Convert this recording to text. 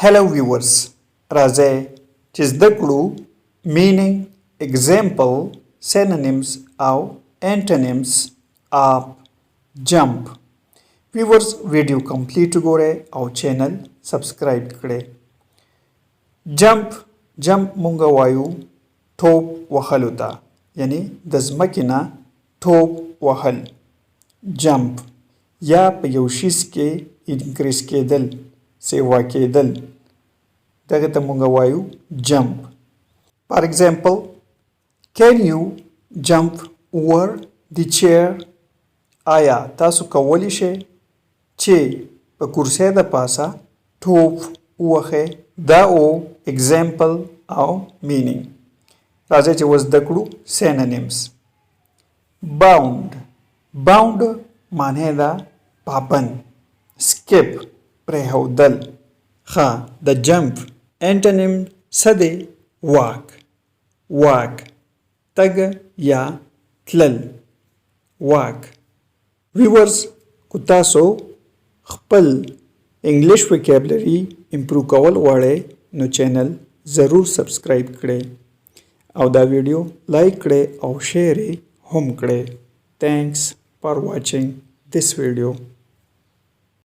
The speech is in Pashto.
Hello viewers, راځئ چې زده کړو meaning, example, synonyms او antonyms of jump. viewers ویډیو کمپلیټ وګورئ او چینل سبسکرایب کړئ. جمپ مونږ وایو ټوپ وهلو ته، یعنی د ځمکې نه ټوپ وهل. جمپ یا په یو شیز کې انکریز کېدل، سیوا کېدل، دغه ته مونږ وایو جمپ. For example, can you jump over the chair? آیا تاسو کولی شئ چې په کرسۍ د پاسه ټوپ ووهئ؟ دا او example او meaning. راځئ چې وزده کړو synonyms. bound معنی ده پابند. skip پرېښودل. ښه د جمپ انټونیم څه دی؟ walk تګ یا تلل. walk. viewers کو تاسو خپل انګلیش وکیبلري امپروو کول غواړئ نو چینل ضرور سبسکرایب کړئ او دا ویډیو لایک کړئ او شیر یې هم کړئ. Thanks for watching this video.